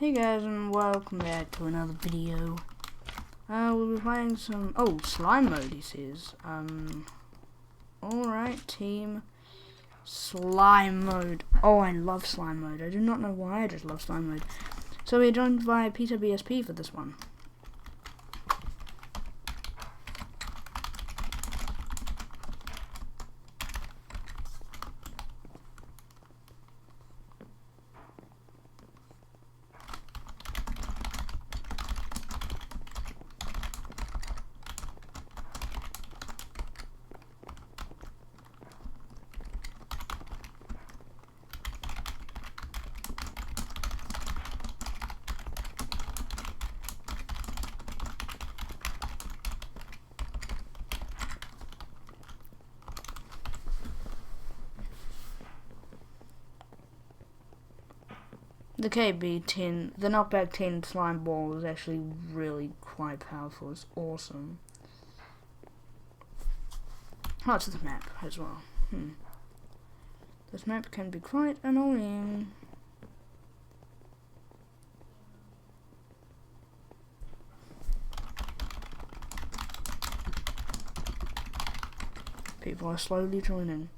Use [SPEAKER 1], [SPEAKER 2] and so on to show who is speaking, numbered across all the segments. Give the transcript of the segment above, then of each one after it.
[SPEAKER 1] Hey guys, and welcome back to another video. We'll be playing some slime mode, he says. Alright, team. Slime mode. Oh, I love slime mode. I do not know why, I just love slime mode. So we're joined by Peter BSP for this one. The KB10, the knockback 10 slime ball is actually really quite powerful. It's awesome. Oh, it's the map as well. This map can be quite annoying. People are slowly joining.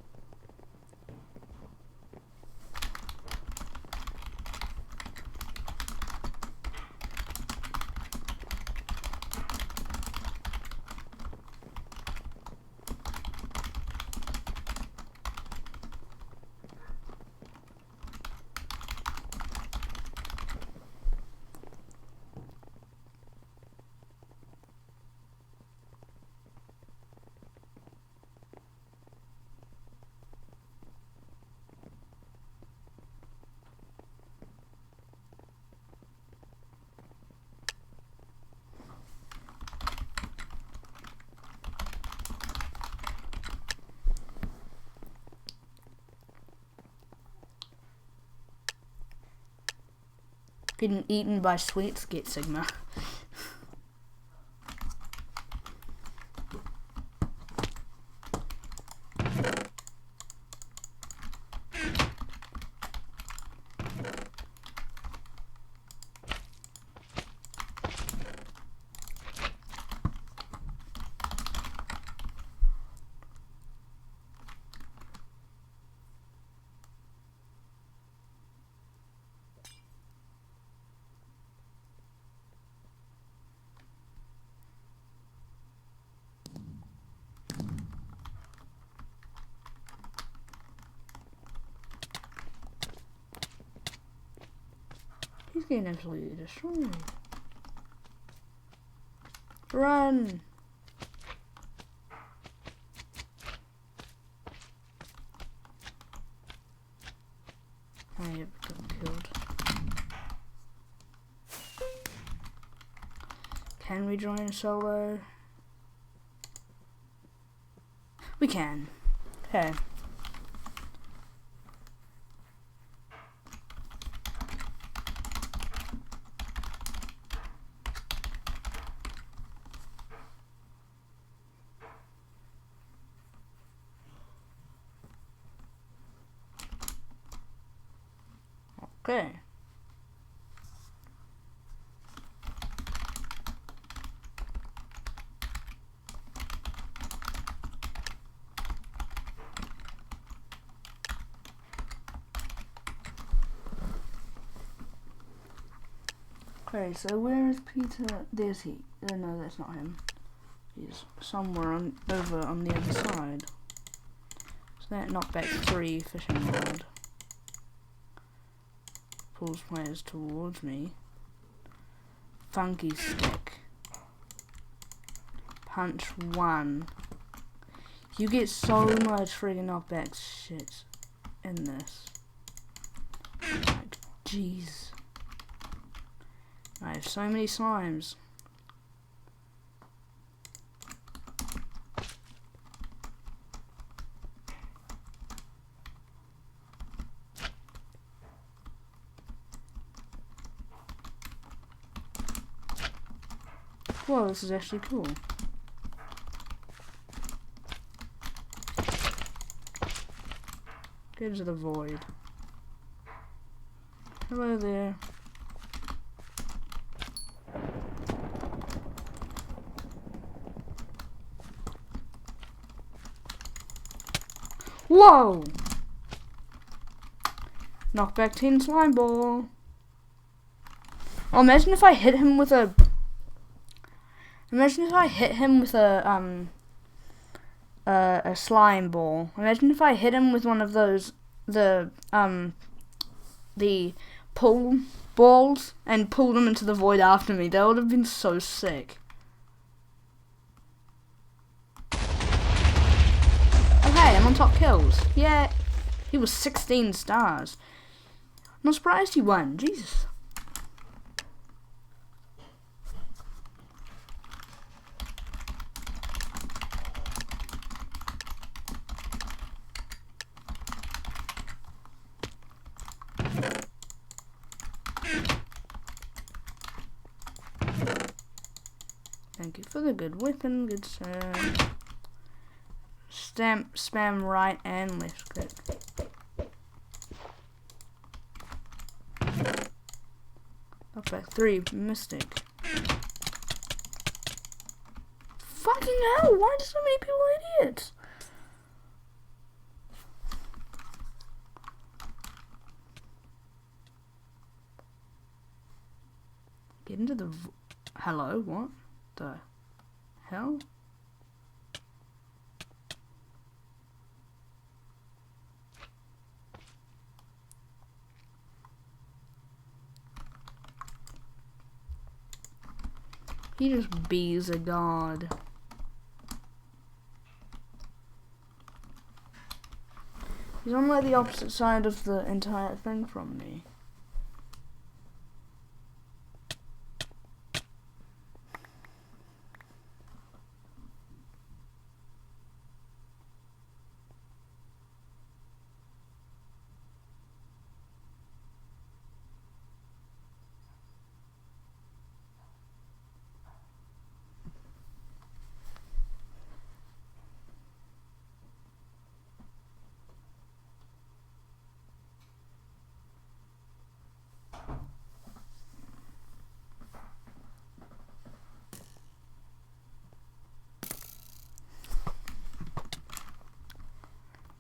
[SPEAKER 1] Getting eaten by sweets, get Sigma. He's getting absolutely destroyed. Run! I got killed. Can we join solo? We can. Okay. Okay. Okay, so where is Peter? There's he. No, that's not him. He's somewhere over on the other side. So that knockback 3 fishing rod pulls players towards me. Funky stick. Punch 1. You get so much friggin' knockback shit in this. Like, jeez. I have so many slimes. Whoa, this is actually cool. Get into the void. Hello there. Whoa! Knockback 10 slime ball. Oh, imagine if I hit him with a... Imagine if I hit him with a slime ball. Imagine if I hit him with one of those, the pull balls and pulled him into the void after me. That would have been so sick. Oh hey, I'm on top kills. Yeah, he was 16 stars. I'm not surprised he won. Jesus. Thank you for the good weapon, good sir. Spam right and left click. Knockback 3, Mystic. Fucking hell, why do so many people idiots? Get into the... Hello, what the hell? He just bees a god. He's on like the opposite side of the entire thing from me.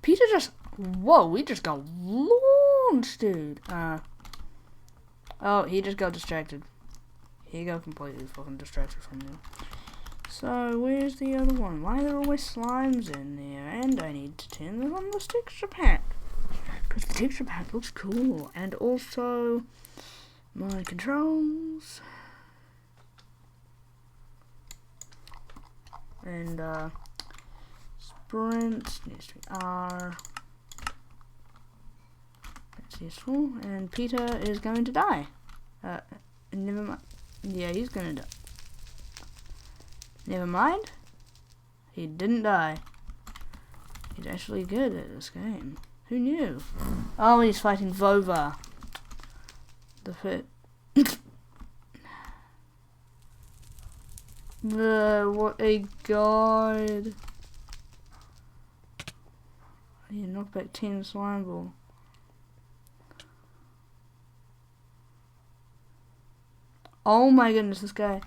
[SPEAKER 1] Peter just... Whoa, we just got launched, dude. Oh, he just got distracted. He got completely fucking distracted from you. So, where's the other one? Why are there always slimes in there? And I need to turn them on this texture pack. Because the texture pack looks cool. And also, my controls. And, sprint needs to be R. That's useful. And Peter is going to die. Never mind. Yeah, he's gonna die. Never mind. He didn't die. He's actually good at this game. Who knew? Oh, he's fighting Vova. The fit. What a god. Yeah, knockback 10 slime ball. Oh my goodness, this guy.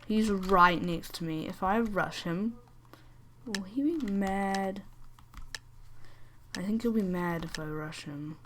[SPEAKER 1] He's right next to me. If I rush him, will he be mad? I think he'll be mad if I rush him.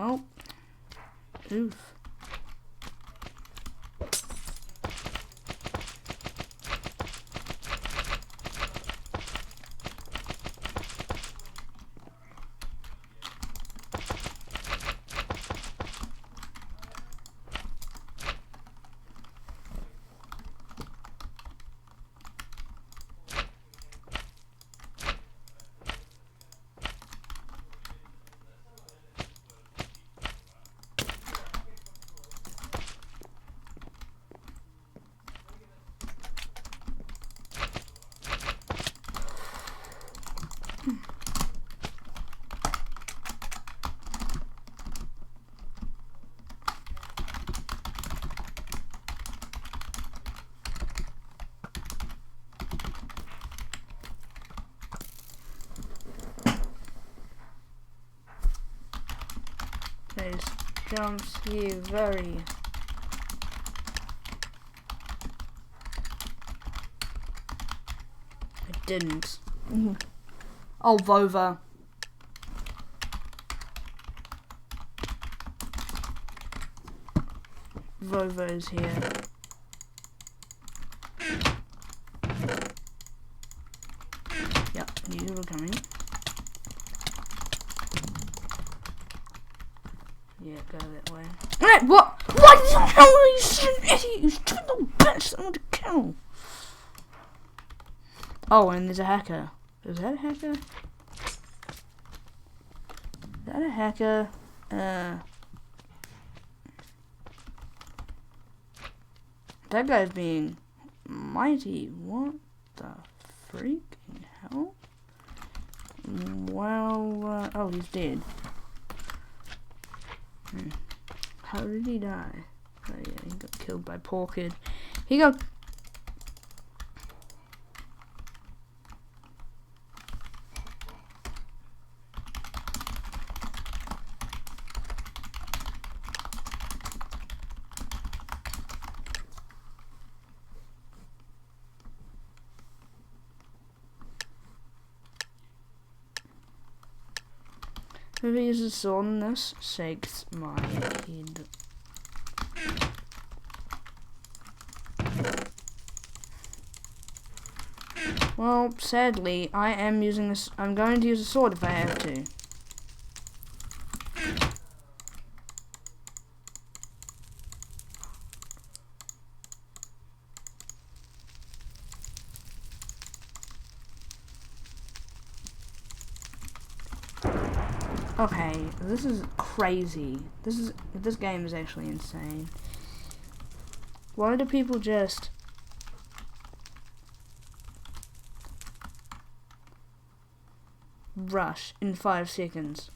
[SPEAKER 1] Well, oof. Those jumps here very I didn't. Oh, Vova. Vova is here. Yep, you were coming. Yeah, go that way. Wait, what? What the hell are you such an idiot? You stupid little bitch that I want to kill. Oh, and there's a hacker. Is that a hacker? Is that a hacker? That guy's being mighty. What the freaking hell? Well, oh, he's dead. How did he die? Oh yeah, he got killed by poor kid. He got... Whoever uses a sword on this shakes my head. Well, sadly, I am using this. I'm going to use a sword if I have to. Okay, this is crazy. This game is actually insane. Why do people just rush in 5 seconds?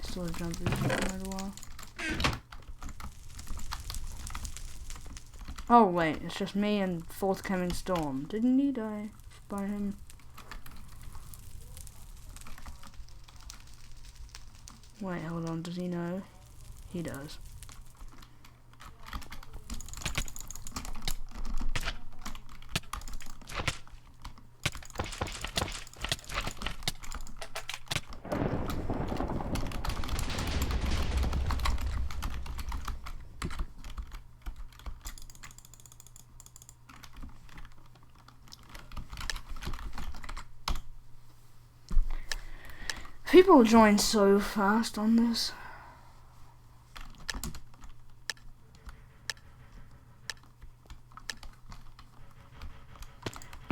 [SPEAKER 1] Still jumping for quite a while. Oh wait, it's just me and Forthcoming Storm. Didn't he die by him? Wait, hold on, does he know? He does. People join so fast on this.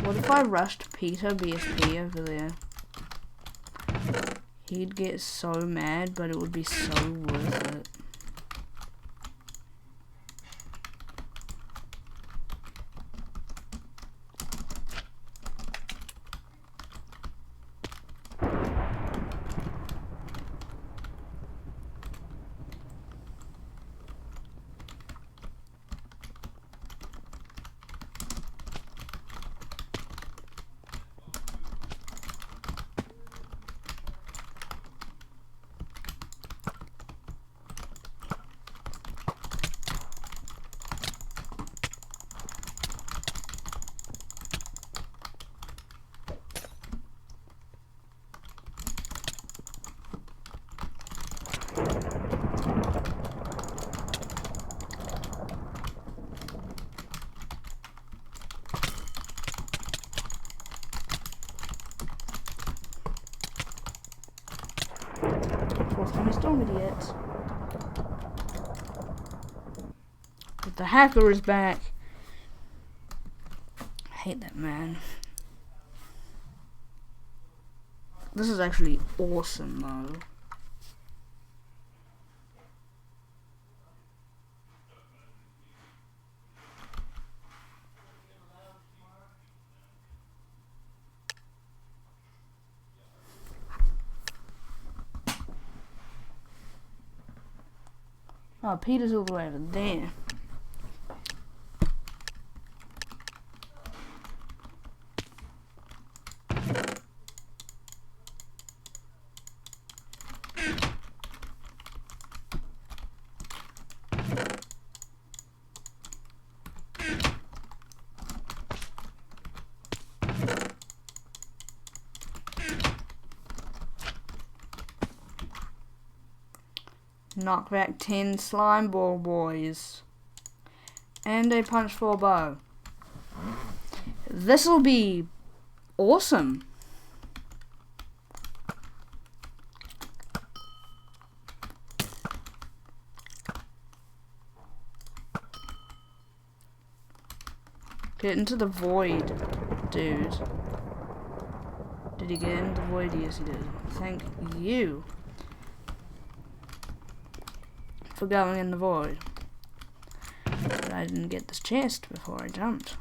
[SPEAKER 1] What if I rushed Peter BSP over there? He'd get so mad, but it would be so worth it. missed on idiot. But the hacker is back. I hate that man. This is actually awesome though. Oh, Peter's all the way over there. Knockback 10 slime ball boys. And a punch for bow. This'll be awesome. Get into the void, dude. Did he get into the void? Yes, he did. Thank you for going in the void. But I didn't get this chest before I jumped.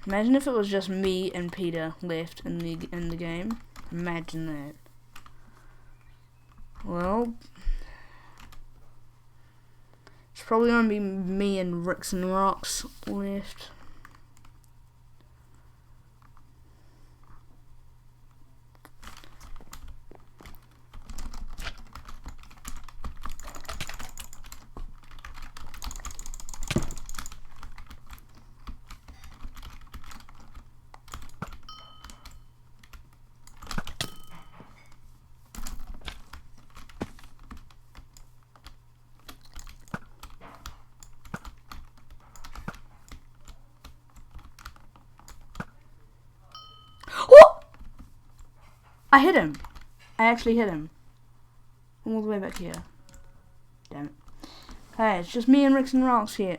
[SPEAKER 1] Imagine if it was just me and Peter left in the game. Imagine that. Well, it's probably gonna be me and Ricks and Rocks left. I hit him. I actually hit him. I'm all the way back here. Damn it. Hey, it's just me and Ricks and Rocks here.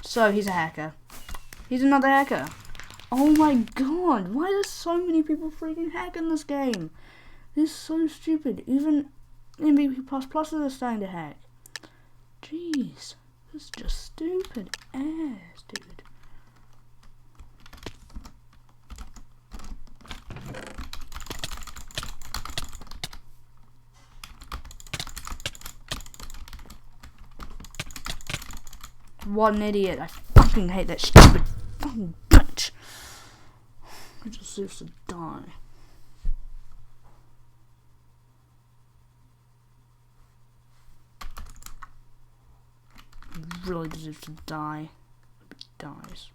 [SPEAKER 1] So, he's a hacker. He's another hacker. Oh my god, why are so many people freaking hacking this game? This is so stupid. Even MVP++ is starting to hack. Jeez, this is just stupid ass, dude. What an idiot. I fucking hate that stupid fucking bitch. He deserves to die. He really deserves to die. He dies.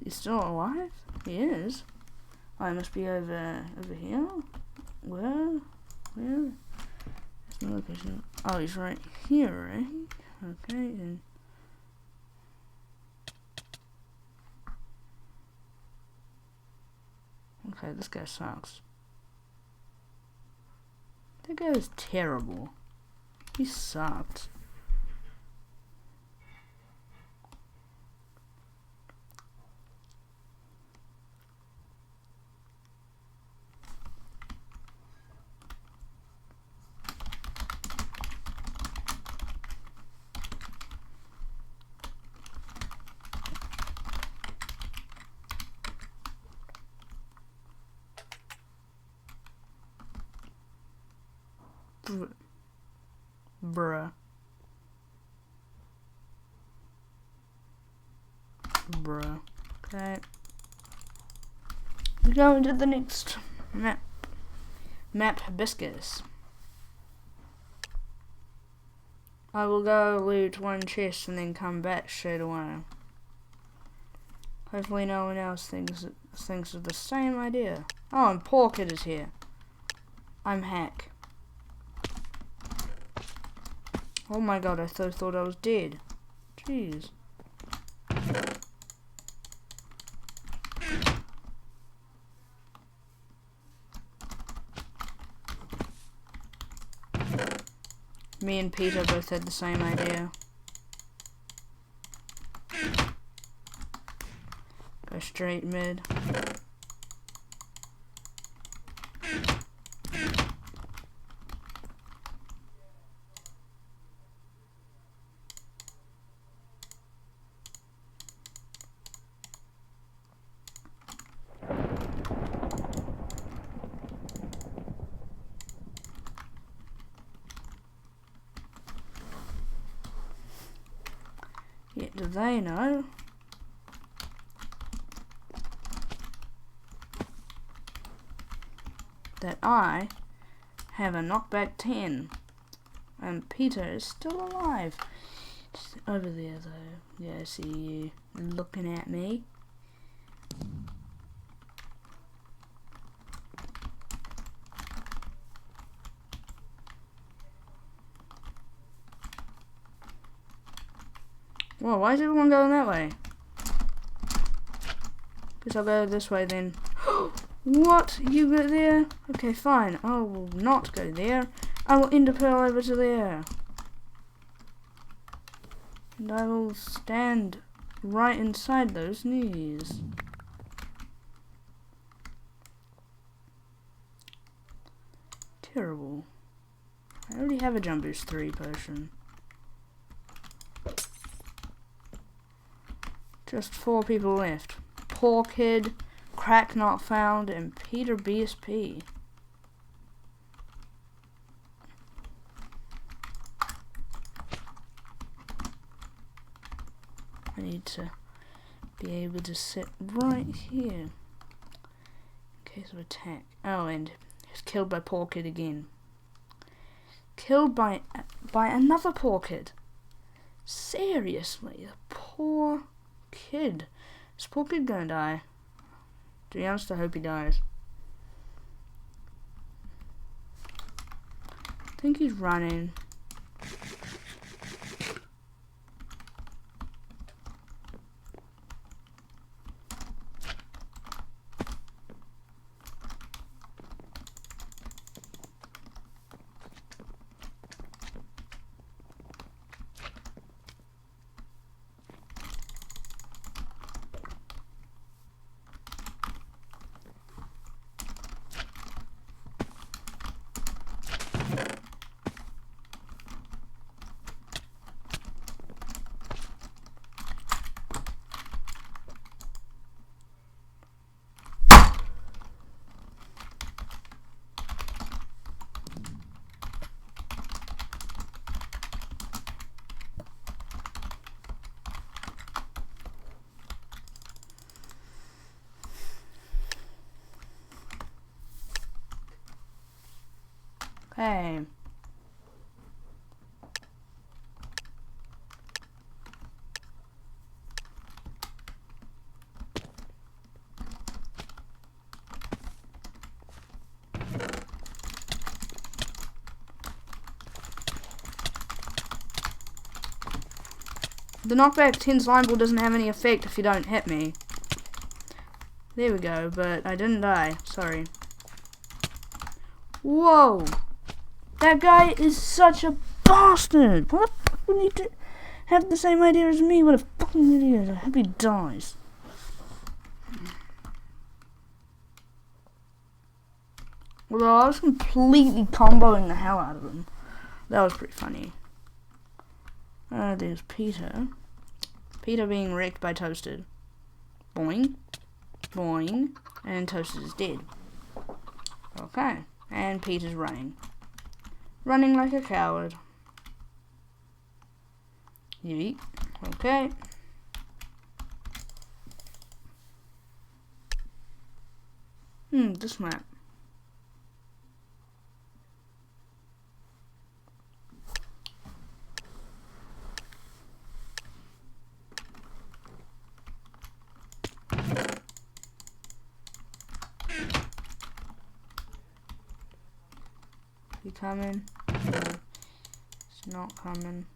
[SPEAKER 1] He's still alive? He is. Oh, he must be over here. Where? There's no location. Oh, he's right here, right? Okay, then. Okay, this guy sucks. That guy is terrible. He sucked. Bruh. Okay. We're going to the next map. Map Hibiscus. I will go loot one chest and then come back straight away. Hopefully no one else thinks of the same idea. Oh, and Poor Kid is here. I'm hack. Oh my god, I thought I was dead. Jeez. Me and Peter both had the same idea. Go straight mid. Yet do they know that I have a knockback 10 and Peter is still alive? Just over there though. Yeah, I see you looking at me. Whoa, why is everyone going that way? Guess I'll go this way then. What? You go there? Okay, fine. I will not go there. I will ender pearl over to there. And I will stand right inside those knees. Terrible. I already have a jump boost 3 potion. Just 4 people left. Poor Kid, Crack Not Found, and Peter BSP. I need to be able to sit right here in case of attack. Oh, and he's killed by Poor Kid again. Killed by another Poor Kid. Seriously, a Poor Kid. Is Poor Kid gonna die? To be honest, I hope he dies. I think he's running. Okay. The knockback 10 slime ball doesn't have any effect if you don't hit me. There we go, but I didn't die. Sorry. Whoa! That guy is such a bastard! What the fuck would he do? Have the same idea as me? What a fucking idiot. I hope he dies. Although I was completely comboing the hell out of him. That was pretty funny. There's Peter. Peter being wrecked by Toasted. Boing. Boing. And Toasted is dead. Okay. And Peter's running. Running like a coward. Yeet. Okay. This map. You coming? No, it's not coming.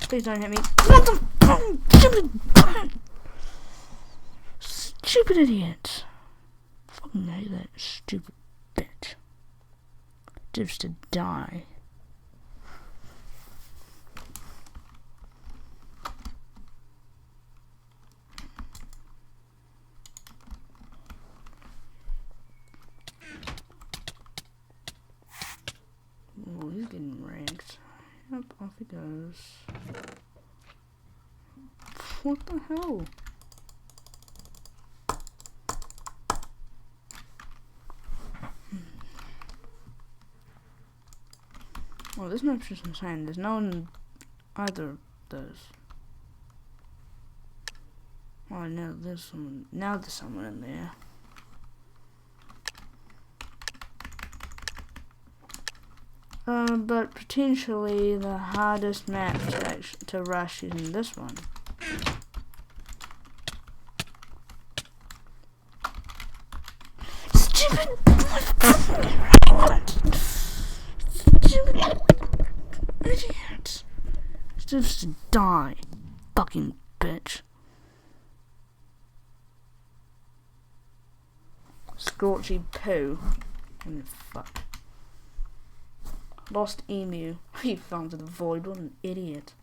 [SPEAKER 1] Please don't hit me. What the fuck? Stupid idiot. Fucking hate that stupid bitch. Deserves to die. Oh, he's getting wrecked. Yep, off he goes. What the hell? Well, this map's just insane. There's no one in either of those. Oh, no, there's someone. Now there's someone in there. But potentially the hardest map to rush is in this one. Stupid! Stupid idiot! Deserves to die, fucking bitch. Scorchy poo. And fuck. Lost emu. He fell into the void. What an idiot.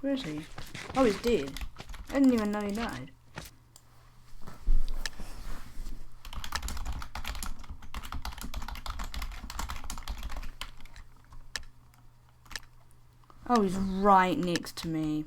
[SPEAKER 1] Where is he? Oh, he's dead. I didn't even know he died. Oh, he's right next to me.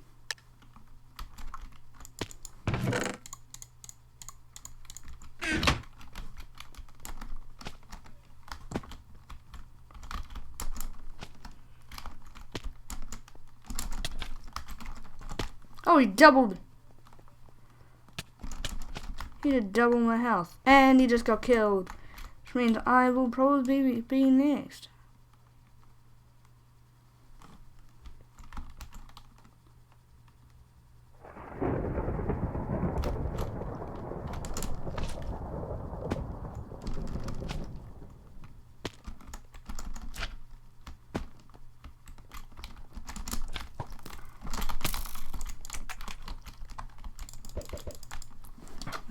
[SPEAKER 1] Oh, he doubled. He did double my health. And he just got killed. Which means I will probably be next.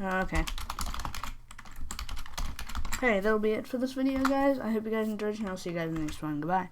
[SPEAKER 1] Okay. Okay, that'll be it for this video, guys. I hope you guys enjoyed, and I'll see you guys in the next one. Goodbye.